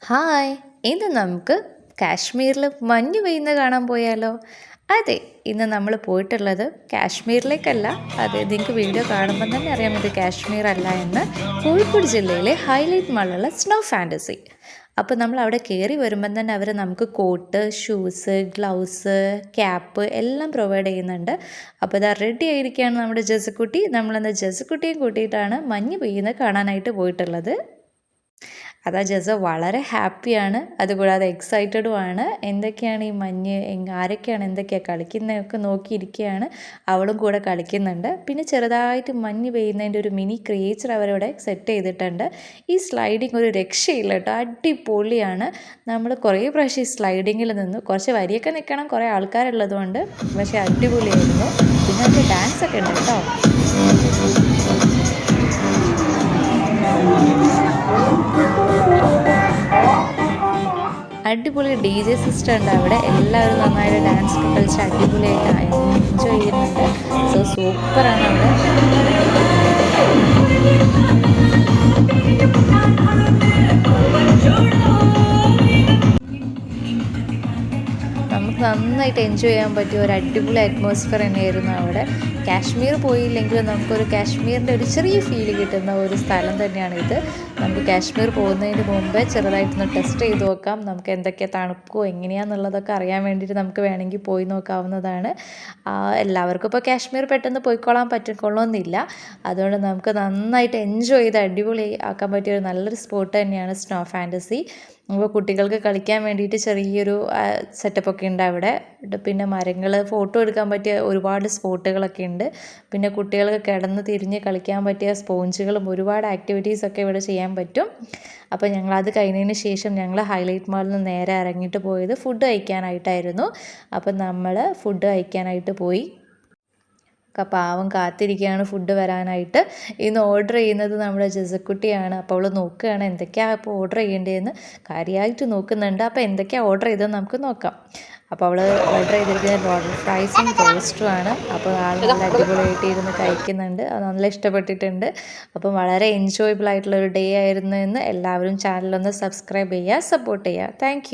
Hi, ഇന്ന് നമുക്ക് കാശ്മീരിൽ മഞ്ഞ് പെയ്യുന്നത് കാണാൻ പോയാലോ? അതെ, ഇന്ന് നമ്മൾ പോയിട്ടുള്ളത് കാശ്മീരിലേക്കല്ല. അത് നിങ്ങൾക്ക് വീഡിയോ കാണുമ്പോൾ തന്നെ അറിയാം ഇത് കാശ്മീർ അല്ല എന്ന്. കോഴിക്കോട് ജില്ലയിലെ ഹൈലൈറ്റ് മാളിലുള്ള സ്നോ ഫാൻറ്റസി. അപ്പോൾ നമ്മൾ അവിടെ കയറി വരുമ്പം തന്നെ അവർ നമുക്ക് കോട്ട്, ഷൂസ്, ഗ്ലൗസ്, ക്യാപ്പ് എല്ലാം പ്രൊവൈഡ് ചെയ്യുന്നുണ്ട്. അപ്പോൾ ഇതാ റെഡി ആയിരിക്കുകയാണ് നമ്മുടെ ജസക്കുട്ടി. നമ്മളെന്താ ജസക്കുട്ടിയും കൂട്ടിയിട്ടാണ് മഞ്ഞ് പെയ്യുന്നത് കാണാനായിട്ട് പോയിട്ടുള്ളത്. അതാ ജസ വളരെ ഹാപ്പിയാണ്, അതുകൂടാതെ എക്സൈറ്റഡുമാണ്. എന്തൊക്കെയാണ് ഈ മഞ്ഞ്, ആരൊക്കെയാണ് എന്തൊക്കെയാണ് കളിക്കുന്നതൊക്കെ നോക്കിയിരിക്കുകയാണ്. അവളും കൂടെ കളിക്കുന്നുണ്ട്. പിന്നെ ചെറുതായിട്ട് മഞ്ഞ് പെയ്യുന്നതിൻ്റെ ഒരു മിനി ക്രിയേച്ചർ അവരവിടെ സെറ്റ് ചെയ്തിട്ടുണ്ട്. ഈ സ്ലൈഡിങ് ഒരു രക്ഷയില്ല കേട്ടോ, അടിപൊളിയാണ്. നമ്മൾ കുറേ പ്രാവശ്യം ഈ സ്ലൈഡിങ്ങിൽ നിന്ന് കുറച്ച് വരിയൊക്കെ നിൽക്കണം, കുറേ ആൾക്കാരുള്ളതുകൊണ്ട്, പക്ഷേ അടിപൊളിയായിരുന്നു. പിന്നെ അതിൻ്റെ ഡാൻസൊക്കെ ഉണ്ട് കേട്ടോ. അടിപൊളി ഡി ജെ സിസ്റ്റം ഉണ്ട് അവിടെ. എല്ലാവരും നന്നായിട്ട് ഡാൻസ് ഒക്കെ കളിച്ച് അടിപൊളിയായിട്ട് എൻജോയ് ചെയ്യുന്നുണ്ട്. സൂപ്പറാണ് അവിടെ. നമുക്ക് നന്നായിട്ട് എൻജോയ് ചെയ്യാൻ പറ്റിയ ഒരു അടിപൊളി അറ്റ്മോസ്ഫിയർ തന്നെയായിരുന്നു അവിടെ. കാശ്മീർ പോയില്ലെങ്കിലും നമുക്കൊരു കാശ്മീരിൻ്റെ ഒരു ചെറിയ ഫീല് കിട്ടുന്ന ഒരു സ്ഥലം തന്നെയാണ് ഇത്. നമുക്ക് കാശ്മീർ പോകുന്നതിന് മുമ്പേ ചെറുതായിട്ടൊന്ന് ടെസ്റ്റ് ചെയ്ത് നോക്കാം. നമുക്ക് എന്തൊക്കെ തണുപ്പോ എങ്ങനെയാണെന്നുള്ളതൊക്കെ അറിയാൻ വേണ്ടിയിട്ട് നമുക്ക് വേണമെങ്കിൽ പോയി നോക്കാവുന്നതാണ്. എല്ലാവർക്കും ഇപ്പോൾ കാശ്മീർ പെട്ടെന്ന് പോയിക്കൊള്ളാൻ പറ്റിക്കൊള്ളണമെന്നില്ല. അതുകൊണ്ട് നമുക്ക് നന്നായിട്ട് എൻജോയ് ചെയ്ത് അടിപൊളി ആക്കാൻ പറ്റിയ ഒരു നല്ലൊരു സ്പോട്ട് തന്നെയാണ് സ്നോ ഫാൻറ്റസി. അപ്പോൾ കുട്ടികൾക്ക് കളിക്കാൻ വേണ്ടിയിട്ട് ചെറിയൊരു സെറ്റപ്പൊക്കെ ഉണ്ട് അവിടെ. പിന്നെ മരങ്ങൾ, ഫോട്ടോ എടുക്കാൻ പറ്റിയ ഒരുപാട് സ്പോട്ടുകളൊക്കെ ഉണ്ട്. പിന്നെ കുട്ടികൾക്ക് കിടന്ന് തിരിഞ്ഞ് കളിക്കാൻ പറ്റിയ സ്പോഞ്ചുകളും ഒരുപാട് ആക്ടിവിറ്റീസൊക്കെ ഇവിടെ ചെയ്യാൻ പറ്റും. അപ്പോൾ ഞങ്ങളത് കഴിഞ്ഞതിന് ശേഷം ഞങ്ങൾ ഹൈലൈറ്റ് മാളിൽ നിന്ന് നേരെ ഇറങ്ങിയിട്ട് പോയത് ഫുഡ് കഴിക്കാനായിട്ടായിരുന്നു. അപ്പം നമ്മൾ ഫുഡ് കഴിക്കാനായിട്ട് പോയി. പാവം കാത്തിരിക്കുകയാണ് ഫുഡ് വരാനായിട്ട്. ഇന്ന് ഓർഡർ ചെയ്യുന്നത് നമ്മുടെ ജസക്കുട്ടിയാണ്. അപ്പോൾ അവൾ നോക്കുകയാണ് എന്തൊക്കെയാണ് ഇപ്പോൾ ഓർഡർ ചെയ്യേണ്ടതെന്ന് കാര്യമായിട്ട് നോക്കുന്നുണ്ട്. അപ്പോൾ എന്തൊക്കെയാണ് ഓർഡർ ചെയ്തതെന്ന് നമുക്ക് നോക്കാം. അപ്പോൾ അവൾ ഓർഡർ ചെയ്തിരിക്കുന്നത് ലോഡർ ഫ്രൈസും ടോസ്റ്റുമാണ്. അപ്പോൾ ആൾ നല്ല അടിപൊളിയായിട്ട് ഇരുന്ന് കഴിക്കുന്നുണ്ട്. അത് നല്ല ഇഷ്ടപ്പെട്ടിട്ടുണ്ട്. അപ്പം വളരെ എൻജോയബിൾ ആയിട്ടുള്ളൊരു ഡേ ആയിരുന്നു എന്ന്. എല്ലാവരും ചാനലൊന്ന് സബ്സ്ക്രൈബ് ചെയ്യുക, സപ്പോർട്ട് ചെയ്യുക. താങ്ക്